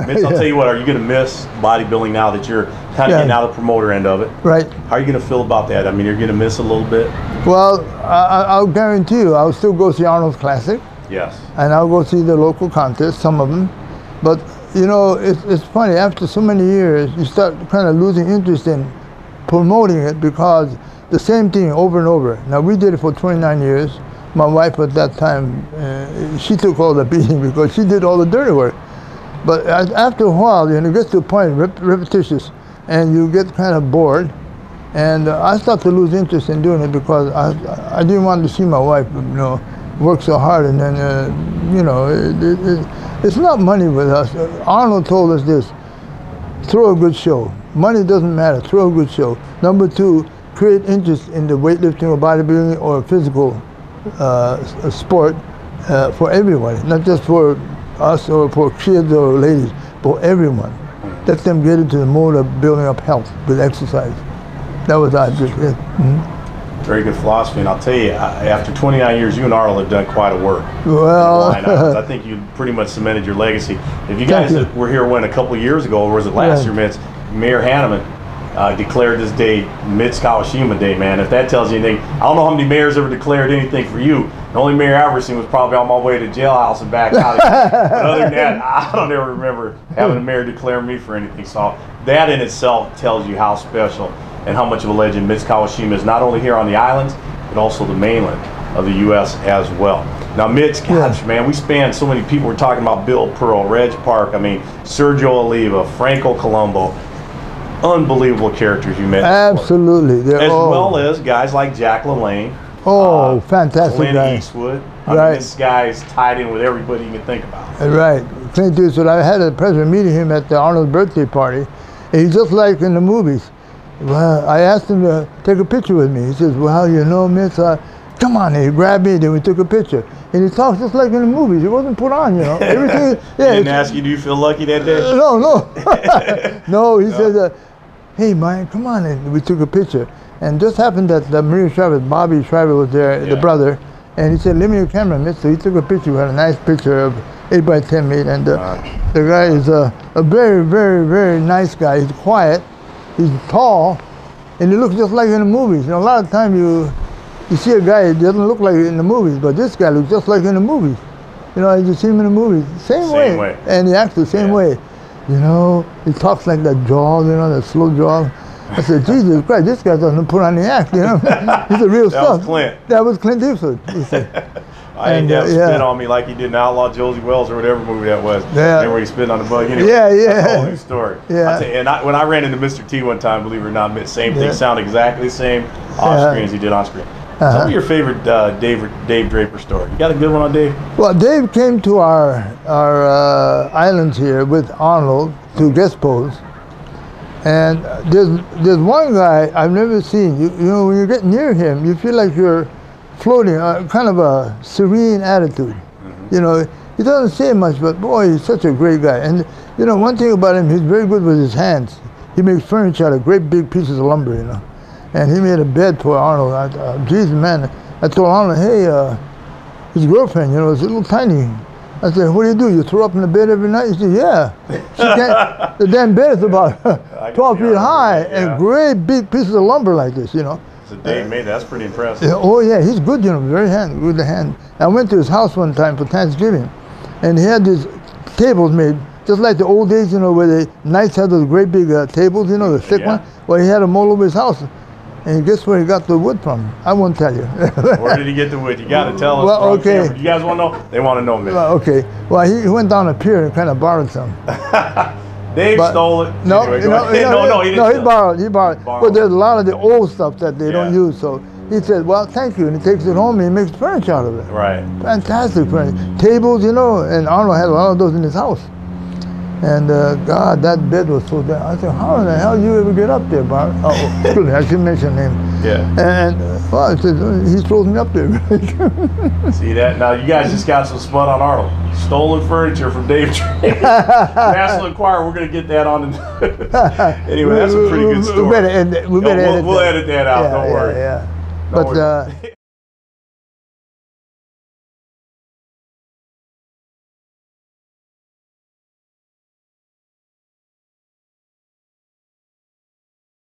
Mitch, I'll tell you what, are you going to miss bodybuilding now that you're kind of getting out of the promoter end of it? Right. How are you going to feel about that? I mean, you're going to miss a little bit? Well, I'll guarantee you, I'll still go see Arnold's Classic. Yes. And I'll go see the local contests, some of them. But, you know, it's funny, after so many years, you start kind of losing interest in promoting it because the same thing over and over. Now, we did it for 29 years. My wife at that time, she took all the beating because she did all the dirty work. But after a while, you know, it gets to a point, repetitious, and you get kind of bored. And I started to lose interest in doing it because I didn't want to see my wife, you know, work so hard. And then, you know, it's not money with us. Arnold told us this: throw a good show. Money doesn't matter. Throw a good show. Number two, create interest in the weightlifting or bodybuilding or physical sport for everybody, not just for us or for kids or ladies, for everyone. Let them get into the mode of building up health with exercise. That was our idea. Very good philosophy, and I'll tell you, after 29 years, you and Arnold have done quite a work. Well, I think you pretty much cemented your legacy. If you guys that were here when a couple of years ago, or was it last year, Mitch, Mayor Hanneman declared this day Mitch Kawashima Day, man. If that tells you anything, I don't know how many mayors ever declared anything for you. The only Mayor I've ever seen was probably on my way to jailhouse and back out. But other than that, I don't ever remember having a mayor declare me for anything. So that in itself tells you how special and how much of a legend Mitch Kawashima is, not only here on the islands, but also the mainland of the U.S. as well. Now, Mitch, gosh, man, we span so many people. We're talking about Bill Pearl, Reg Park, I mean, Sergio Oliva, Franco Colombo. Unbelievable characters you met. Absolutely. As well as guys like Jack LaLanne. Oh, fantastic Clint guy. Eastwood. I mean, this guy's tied in with everybody you can think about. Right. Clint Eastwood. I had the pleasure of meeting him at the Arnold birthday party. And he's just like in the movies. Well, I asked him to take a picture with me. He says, well, you know, Mitch, come on. And he grabbed me, then we took a picture. And he talks just like in the movies. He wasn't put on, you know. Everything. Yeah. He didn't ask you, do you feel lucky that day? No. No, he said, hey, Mike, come on. And we took a picture. And just happened that the Marine Travis, Bobby Travis, was there, the brother. And he said, lend me your camera, Mitch. So he took a picture. We had a nice picture of 8x10 made. And the guy is a very, very, very nice guy. He's quiet. He's tall. And he looks just like in the movies. You know, a lot of time you see a guy that doesn't look like in the movies, but this guy looks just like in the movies. You know, you see him in the movies, same way. And he acts the same way. You know, he talks like that jaw, you know, that slow jaw. I said, Jesus Christ, this guy doesn't put on the act, you know. He's a real stuff. That was Clint. That was Clint Eastwood, he said. I ain't have spit on me like he did in Outlaw Josie Wells or whatever movie that was. Yeah. Remember he spit on the bug? Anyway, that's a whole new story. Yeah. And when I ran into Mr. T one time, believe it or not, same thing, sound exactly the same off screen as he did on screen. Tell me your favorite Dave Draper story. You got a good one on Dave? Well, Dave came to our islands here with Arnold to guest pose. And there's one guy I've never seen. You know, when you get near him, you feel like you're floating, kind of a serene attitude. You know, he doesn't say much, but boy, he's such a great guy. And you know, one thing about him, he's very good with his hands. He makes furniture out of great big pieces of lumber, you know. And he made a bed for Arnold. Jesus, man, I told Arnold, hey, his girlfriend, you know, is a little tiny. I said, what do? You throw up in the bed every night? He said, yeah. She can't, the damn bed is about 12 feet high and great big pieces of lumber like this, you know. So Dave made that's pretty impressive. Oh yeah, he's good, you know, very good hand. I went to his house one time for Thanksgiving, and he had these tables made just like the old days, you know, where the knights had those great big tables, you know, the thick one. Well, he had them all over his house. And guess where he got the wood from? I won't tell you. Where did he get the wood? You got to tell us. Well, okay. You guys want to know? They want to know, man. Well, okay. Well, he went down a pier and kind of borrowed some. Dave stole it. No, anyway, no, he didn't. No, he borrowed. But there's a lot of the old stuff that they don't use. So he said, well, thank you. And he takes it home and he makes furniture out of it. Right. Fantastic furniture. Tables, you know, and Arnold had a lot of those in his house. And God, that bed was so damn. I said, how in the hell did you ever get up there, Bart? Oh, excuse me, I should mention him. Yeah. And well, I said, he throws me up there. See that? Now you guys just got some spud on Arnold. Stolen furniture from Dave Draper. National Enquirer, we're going to get that on. Anyway, that's a pretty good story. We'll edit that out, don't worry. Yeah. But